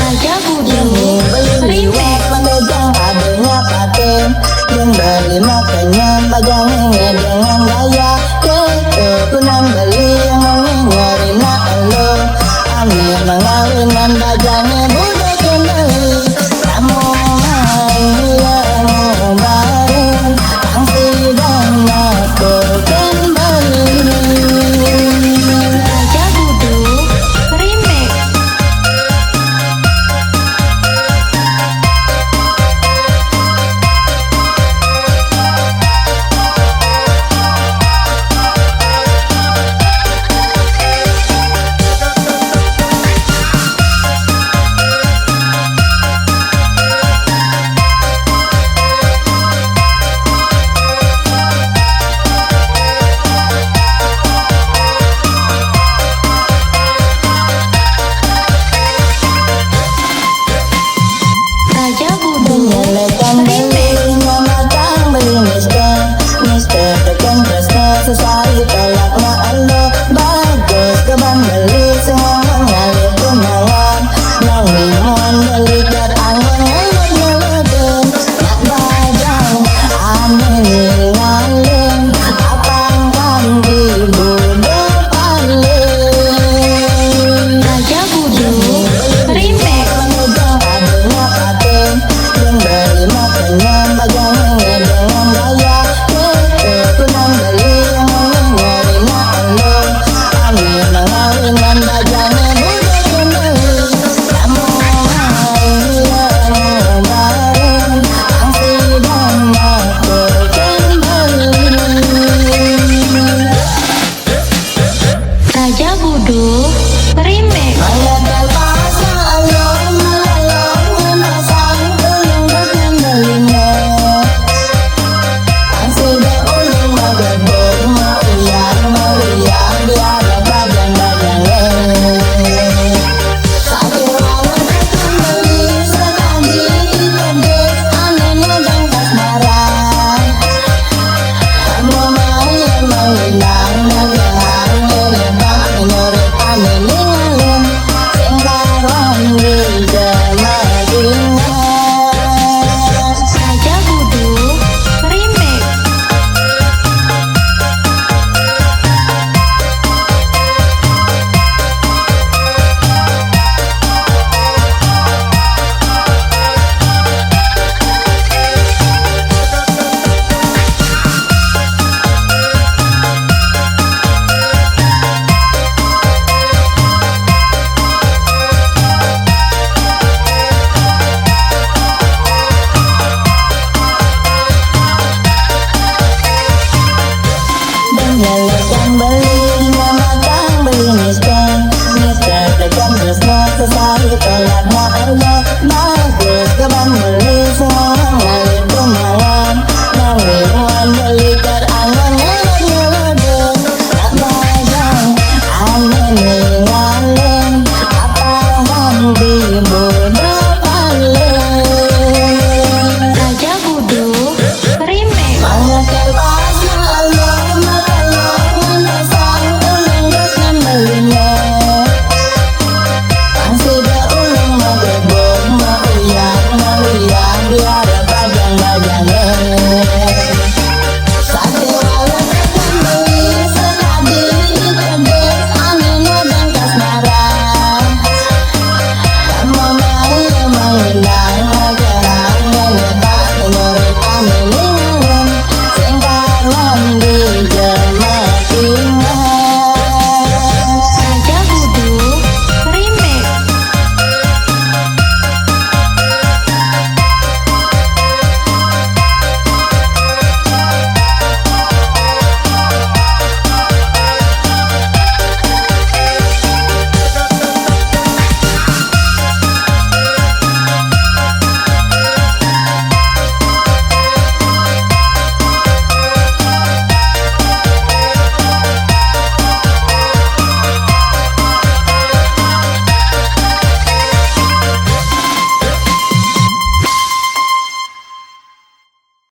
Raja Budu beli Remix. Pandang adanya paten yang beli makanya pajangnya dengan gaya keturunan beli yang nyari nak lo ambil mengawinan pajangnya budak kembali kamu yang bareng ang sidang aku kembali. Raja Budu Remix. Raja Budu Menyelekan beli memakan beli Mister tekan tresno sesari tolaknya alo bagus keban beli semua mengalir tunangan nang limon beli kat angin ngelot-ngelotin nak bajang aneh ngalim apang kan ibu depaling. Raja Budu Remix. Penugang adanya paten yang beli makanya pajangnya dengan gaya keturunan beli yang nyari nak lo ambil mengawinan pajangnya budak kembali kamu yang bareng ang sidang aku kembali. Raja Budu Remix. Meledak pasang along melayang memasang tulung berkembalinya ang sudah ulung magabog mauyang meriang biarlah badan-badannya satu awal kembali sekali pendek anehnya dan kasmaran kamu mau yang menghilang nagahar ngerebak menyoret anilingalin sengkaron di Madinah. Raja Budu Remix. Menyelekan beli memakan beli Mister tekan tresno sesari